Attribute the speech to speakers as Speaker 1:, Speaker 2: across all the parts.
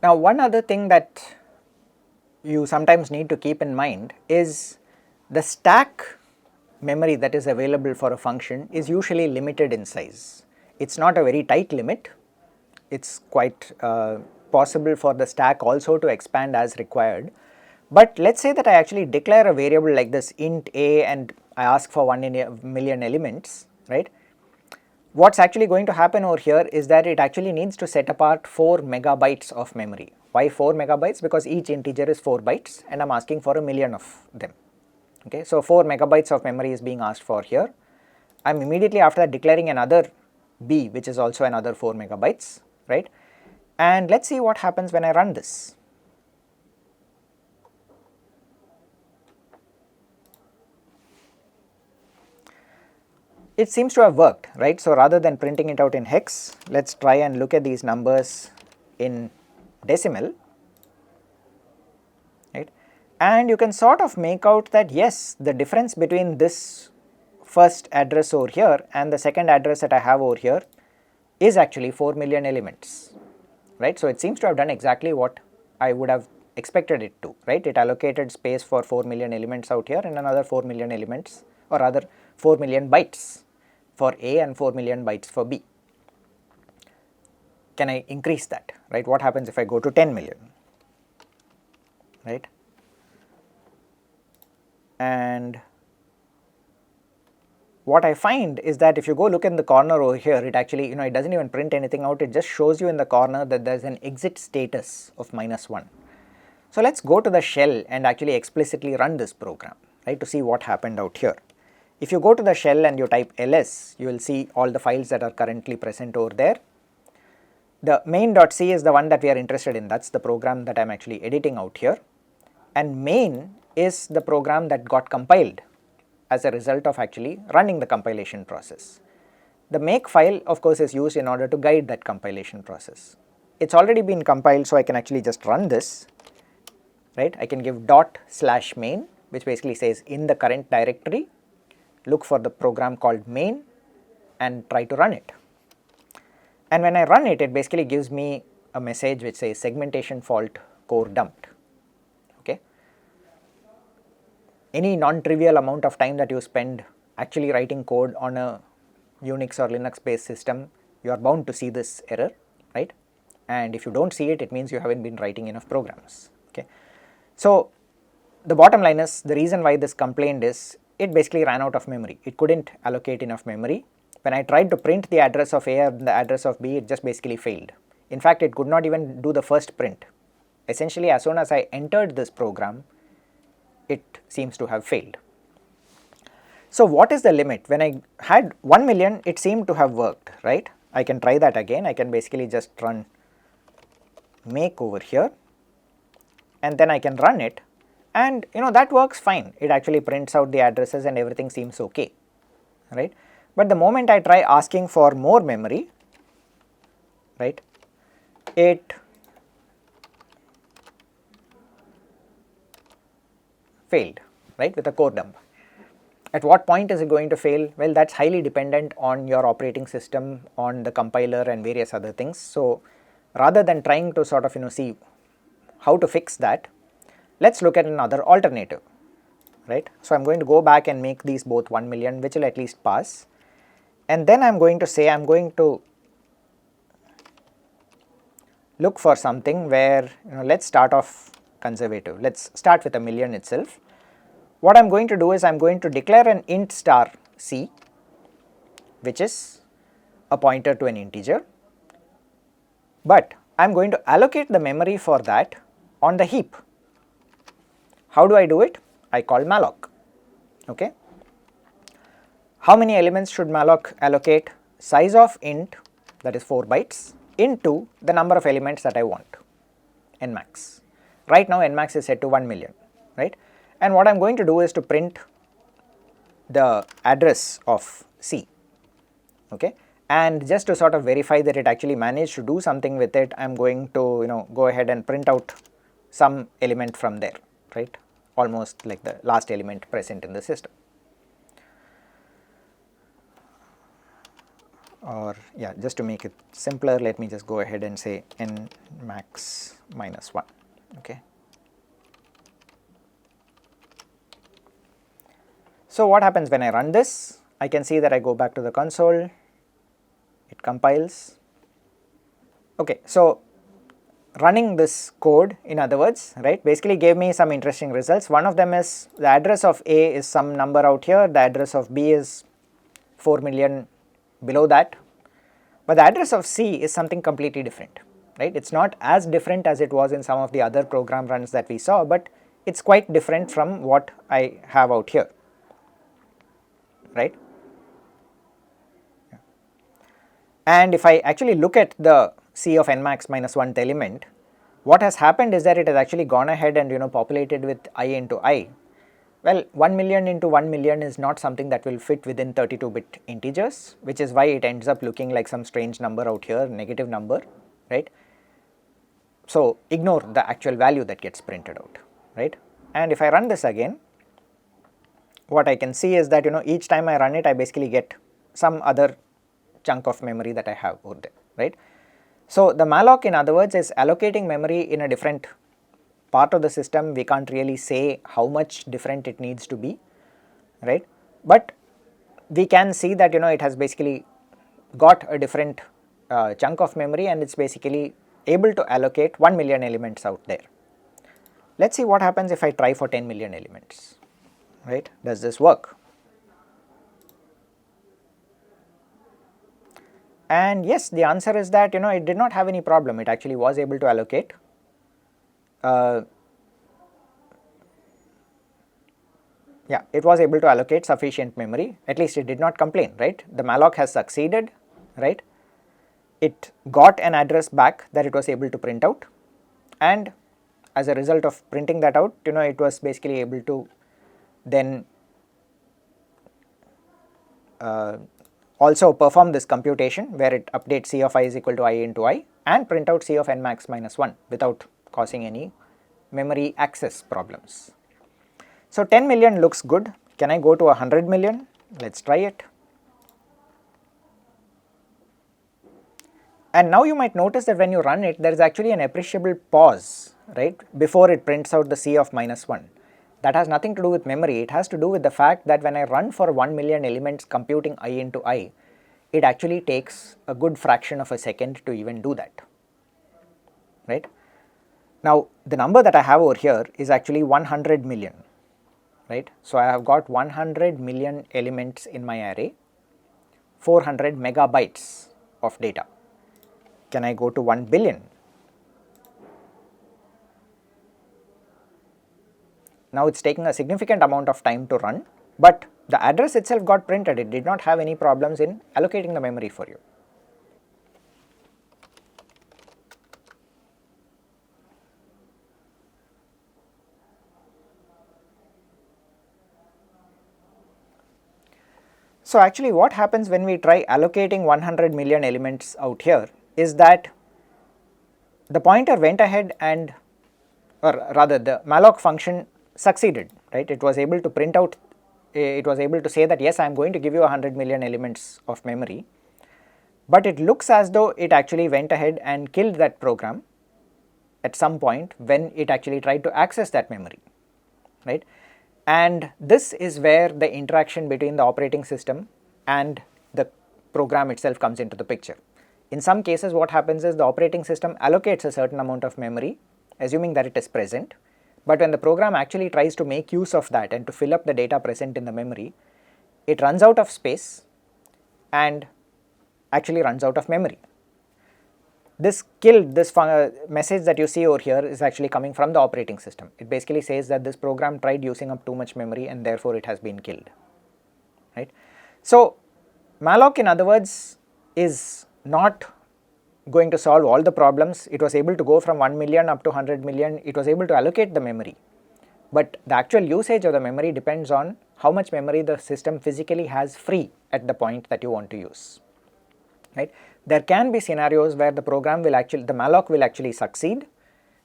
Speaker 1: Now one other thing that you sometimes need to keep in mind is the stack memory that is available for a function is usually limited in size. It's not a very tight limit, it's quite possible for the stack also to expand as required. But let us say that I actually declare a variable like this int a and I ask for 1 in a million elements, right. What is actually going to happen over here is that it actually needs to set apart 4 megabytes of memory. Why 4 megabytes? Because each integer is 4 bytes and I am asking for a million of them. Okay, so 4 megabytes of memory is being asked for here. I am immediately after that declaring another b which is also another 4 megabytes, right. And let us see what happens when I run this. It seems to have worked, right. So rather than printing it out in hex, let us try and look at these numbers in decimal, right. And you can sort of make out that yes, the difference between this first address over here and the second address that I have over here is actually 4 million elements, right. So it seems to have done exactly what I would have expected it to, right. It allocated space for 4 million elements out here and another 4 million elements, or rather 4 million bytes for A and 4 million bytes for B. Can I increase that, right? What happens if I go to 10 million, right? And what I find is that if you go look in the corner over here, it actually, it doesn't even print anything out, it just shows you in the corner that there is an exit status of -1. So let us go to the shell and actually explicitly run this program, right, to see what happened out here. If you go to the shell and you type ls, you will see all the files that are currently present over there. The main.c is the one that we are interested in, that is the program that I am actually editing out here, and main is the program that got compiled as a result of actually running the compilation process. The make file of course is used in order to guide that compilation process. It has already been compiled, so I can actually just run this, right. I can give ./main, which basically says in the current directory look for the program called main and try to run it. And when I run it, it basically gives me a message which says segmentation fault core dumped. Okay. Any non-trivial amount of time that you spend actually writing code on a Unix or Linux based system, you are bound to see this error, right. And if you do not see it, it means you have not been writing enough programs. Okay. So the bottom line is, the reason why this complained is it basically ran out of memory. It could not allocate enough memory. When I tried to print the address of A and the address of B, it just basically failed. In fact, it could not even do the first print. Essentially, as soon as I entered this program, it seems to have failed. So what is the limit? When I had 1 million, it seemed to have worked, right. I can try that again. I can basically just run make over here and then I can run it, and that works fine. It actually prints out the addresses and everything seems okay, right. But the moment I try asking for more memory, right, it failed, right, with a core dump. At what point is it going to fail? Well, that is highly dependent on your operating system, on the compiler and various other things. So rather than trying to sort of see how to fix that, let us look at another alternative, right. So I am going to go back and make these both 1 million, which will at least pass, and then I am going to say I am going to look for something where let us start off conservative, let us start with a million itself. What I am going to do is I am going to declare an int star c, which is a pointer to an integer, but I am going to allocate the memory for that on the heap. How do I do it? I call malloc. Okay. How many elements should malloc allocate? Size of int, that is 4 bytes, into the number of elements that I want, n max. Right now n max is set to 1 million, right. And what I am going to do is to print the address of C, okay. And just to sort of verify that it actually managed to do something with it, I am going to go ahead and print out some element from there, right, almost like the last element present in the system. or yeah, just to make it simpler, let me just go ahead and say n max minus 1, okay. So what happens when I run this? I can see that I go back to the console, it compiles, okay. So running this code, in other words, right, basically gave me some interesting results. One of them is the address of A is some number out here, the address of B is 4 million below that, but the address of C is something completely different, right. It's not as different as it was in some of the other program runs that we saw, but it's quite different from what I have out here, right. And if I actually look at the C of n max minus 1th element, what has happened is that it has actually gone ahead and populated with I into I. Well, 1 million into 1 million is not something that will fit within 32-bit integers, which is why it ends up looking like some strange number out here, negative number, right. So ignore the actual value that gets printed out, right. And if I run this again, what I can see is that each time I run it, I basically get some other chunk of memory that I have over there, right. So the malloc, in other words, is allocating memory in a different part of the system. We can't really say how much different it needs to be, right, but we can see that it has basically got a different chunk of memory, and it's basically able to allocate 1 million elements out there. Let's see what happens if I try for 10 million elements, right. Does this work? And yes, the answer is that it did not have any problem. It actually was able to allocate it was able to allocate sufficient memory. At least it did not complain, right. The malloc has succeeded, right. It got an address back that it was able to print out, and as a result of printing that out, it was basically able to then also perform this computation where it updates C of I is equal to I into I and print out C of n max minus 1 without causing any memory access problems. So 10 million looks good. Can I go to 100 million? Let's try it. And now you might notice that when you run it, there is actually an appreciable pause, right, before it prints out the C of minus 1. That has nothing to do with memory. It has to do with the fact that when I run for 1 million elements computing I into I, it actually takes a good fraction of a second to even do that, right. Now the number that I have over here is actually 100 million, right. So I have got 100 million elements in my array, 400 megabytes of data. Can I go to 1 billion? Now it's taking a significant amount of time to run, but the address itself got printed. It did not have any problems in allocating the memory for you. So actually what happens when we try allocating 100 million elements out here is that the pointer went ahead and, or rather the malloc function succeeded, right. It was able to print out, it was able to say that yes, I am going to give you 100 million elements of memory, but it looks as though it actually went ahead and killed that program at some point when it actually tried to access that memory, right. And this is where the interaction between the operating system and the program itself comes into the picture. In some cases what happens is the operating system allocates a certain amount of memory, assuming that it is present, but when the program actually tries to make use of that and to fill up the data present in the memory, it runs out of space and actually runs out of memory. This killed, this message that you see over here is actually coming from the operating system. It basically says that this program tried using up too much memory and therefore it has been killed, right. So malloc, in other words, is not going to solve all the problems. It was able to go from 1 million up to 100 million. It was able to allocate the memory, but the actual usage of the memory depends on how much memory the system physically has free at the point that you want to use, right. There can be scenarios where the program will actually, the malloc will actually succeed.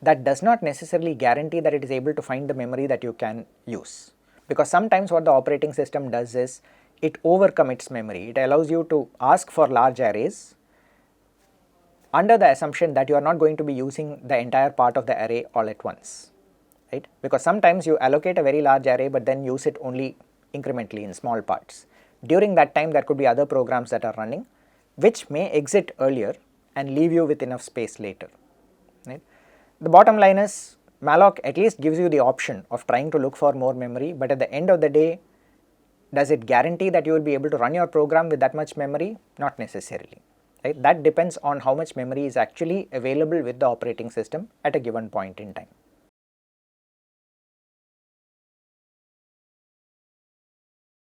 Speaker 1: That does not necessarily guarantee that it is able to find the memory that you can use, because sometimes what the operating system does is it overcommits memory. It allows you to ask for large arrays under the assumption that you are not going to be using the entire part of the array all at once, right? Because sometimes you allocate a very large array but then use it only incrementally in small parts. During that time there could be other programs that are running which may exit earlier and leave you with enough space later, right? The bottom line is malloc at least gives you the option of trying to look for more memory, but at the end of the day, does it guarantee that you will be able to run your program with that much memory? Not necessarily, right? That depends on how much memory is actually available with the operating system at a given point in time.